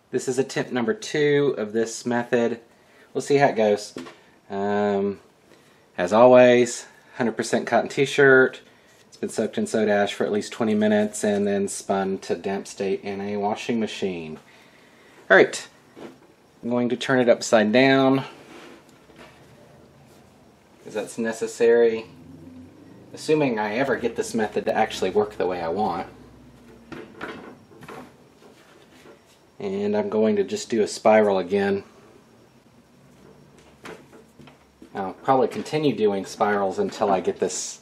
This is attempt number 2 of this method. We'll see how it goes. As always, 100% cotton t-shirt. It's been soaked in soda ash for at least 20 minutes and then spun to damp state in a washing machine. Alright, I'm going to turn it upside down because that's necessary, assuming I ever get this method to actually work the way I want. And I'm going to just do a spiral again. I'll probably continue doing spirals until I get this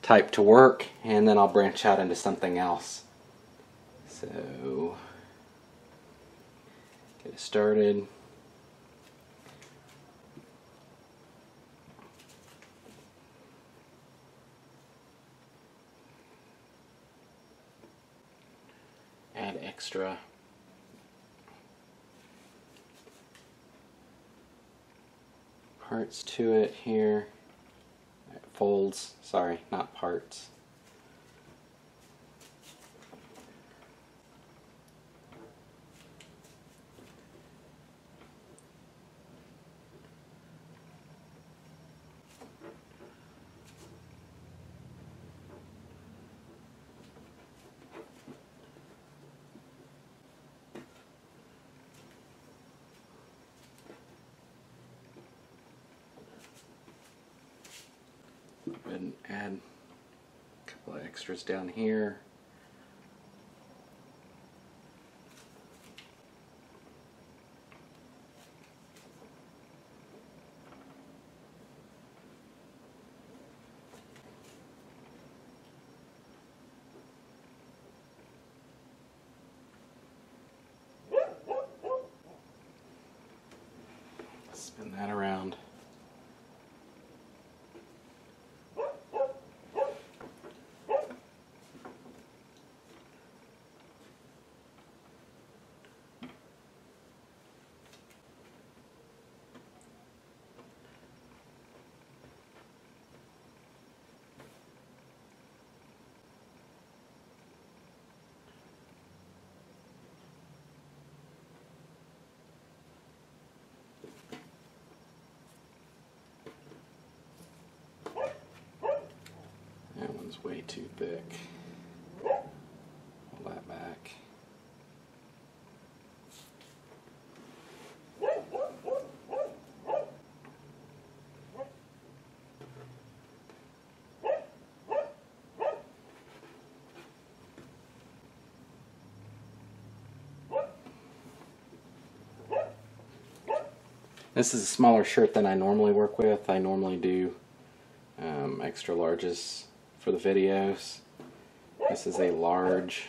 type to work, and then I'll branch out into something else. So, get it started. Add extra. Parts to it here. Folds, sorry, not parts. Go ahead and add a couple of extras down here. Spin that around. That one's way too thick. Pull that back. This is a smaller shirt than I normally work with. I normally do extra larges for the videos. This is a large,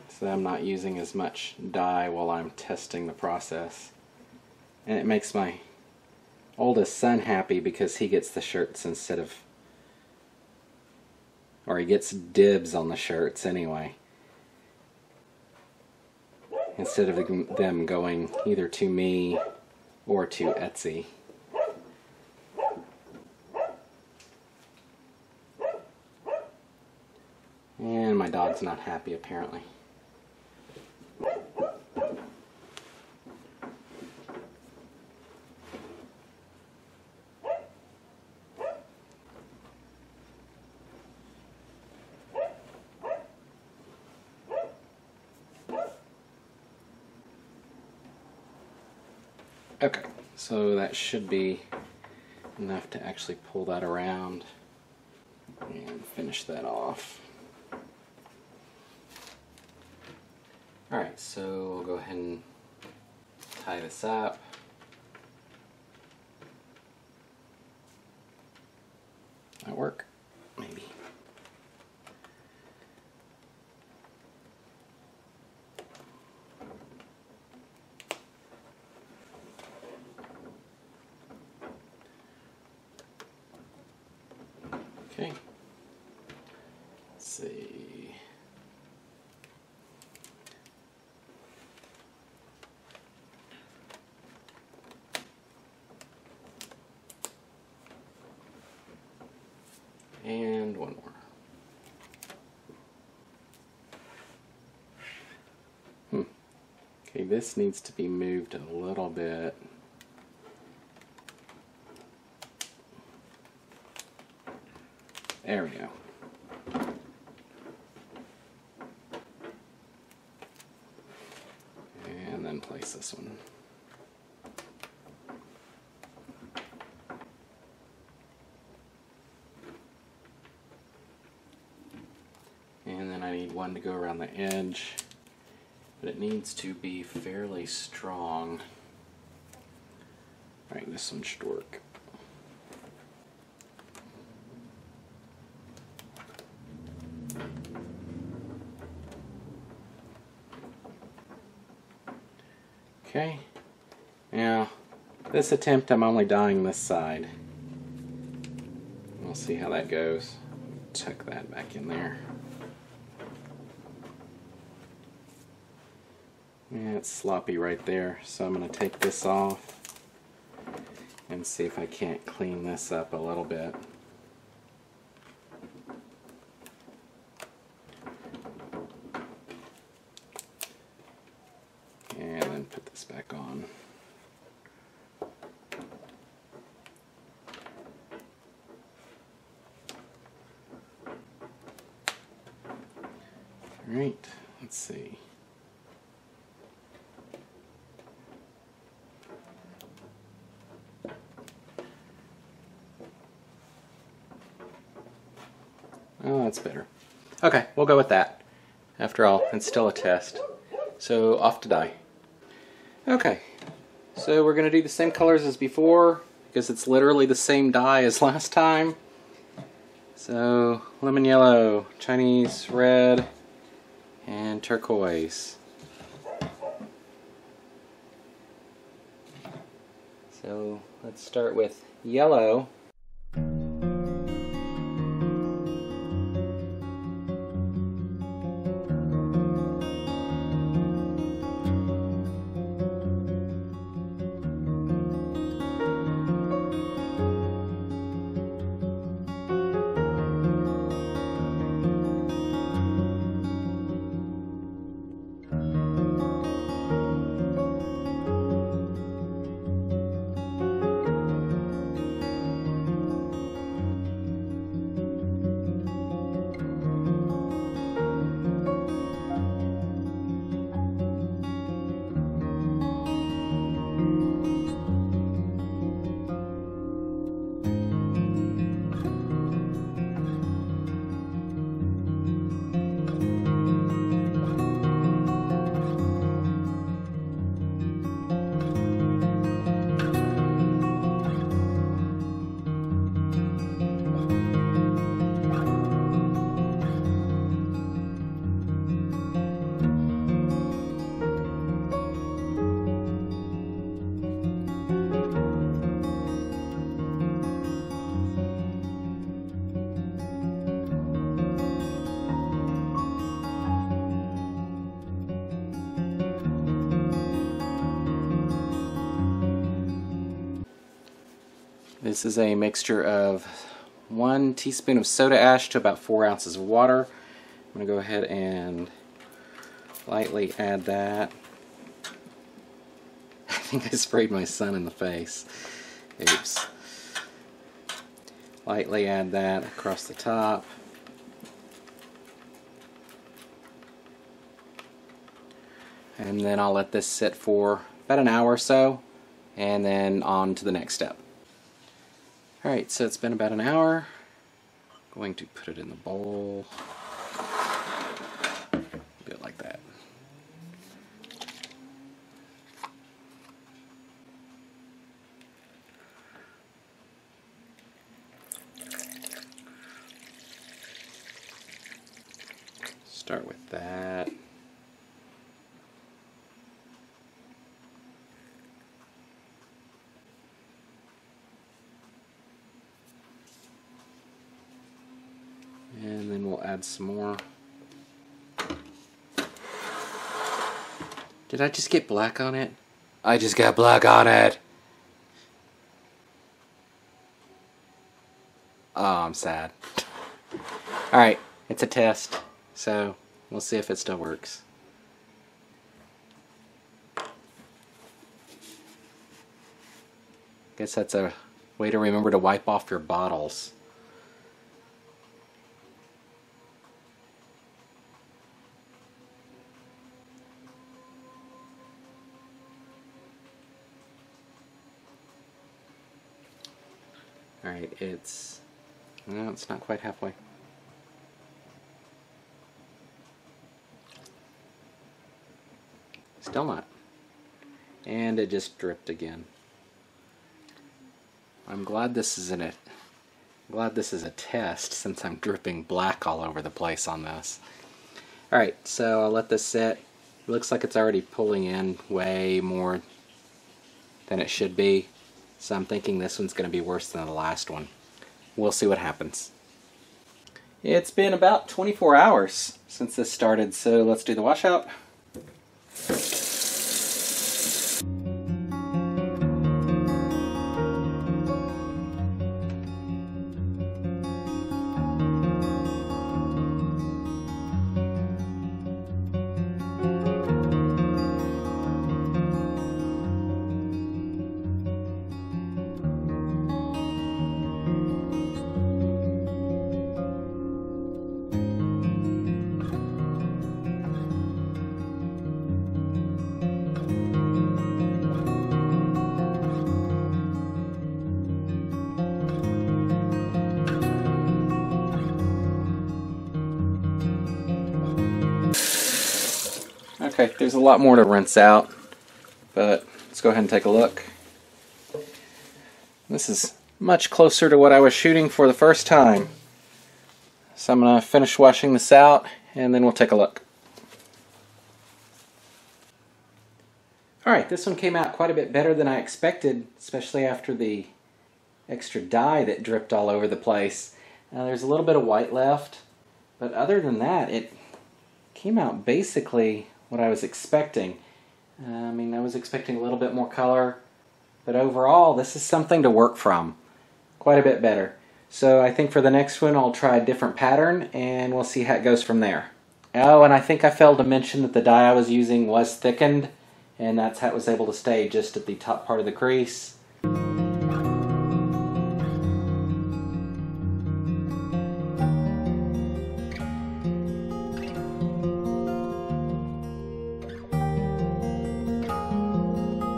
so I'm not using as much dye while I'm testing the process. And it makes my oldest son happy because he gets the shirts instead of, or he gets dibs on the shirts anyway, instead of them going either to me or to Etsy. And my dog's not happy apparently. Okay, so that should be enough to actually pull that around and finish that off. Alright, so we'll go ahead and tie this up. That work? Maybe. Okay. Let's see. And one more. this needs to be moved a little bit. There we go. And then place this one. And then I need one to go around the edge, but it needs to be fairly strong. All right, this one should work. Okay, now this attempt I'm only dyeing this side. We'll see how that goes. Tuck that back in there. Yeah, it's sloppy right there, so I'm going to take this off and see if I can't clean this up a little bit. And then put this back on. Alright, let's see. Oh, that's better. Okay, we'll go with that. After all, it's still a test. So, off to dye. Okay, so we're going to do the same colors as before, because it's literally the same dye as last time. So, lemon yellow, Chinese red, and turquoise. So, let's start with yellow. This is a mixture of 1 teaspoon of soda ash to about 4 ounces of water. I'm going to go ahead and lightly add that. I think I sprayed my son in the face. Oops. Lightly add that across the top. And then I'll let this sit for about an hour or so, and then on to the next step. Alright, so it's been about an hour. I'm going to put it in the bowl. Do it like that. Start with that. And then we'll add some more. Did I just get black on it? I just got black on it! Oh, I'm sad. Alright, it's a test, so we'll see if it still works. Guess that's a way to remember to wipe off your bottles. Alright, no, it's not quite halfway. Still not. And it just dripped again. I'm glad this is a test, since I'm dripping black all over the place on this. Alright, so I'll let this sit. It looks like it's already pulling in way more than it should be. So I'm thinking this one's going to be worse than the last one. We'll see what happens. It's been about 24 hours since this started, so let's do the washout. Okay, there's a lot more to rinse out, but let's go ahead and take a look. This is much closer to what I was shooting for the first time. So I'm going to finish washing this out, and then we'll take a look. Alright, this one came out quite a bit better than I expected, especially after the extra dye that dripped all over the place. Now there's a little bit of white left, but other than that, it came out basically what I was expecting. I mean, I was expecting a little bit more color, but overall this is something to work from. Quite a bit better. So I think for the next one I'll try a different pattern and we'll see how it goes from there. Oh, and I think I failed to mention that the dye I was using was thickened, and that's how it was able to stay just at the top part of the crease.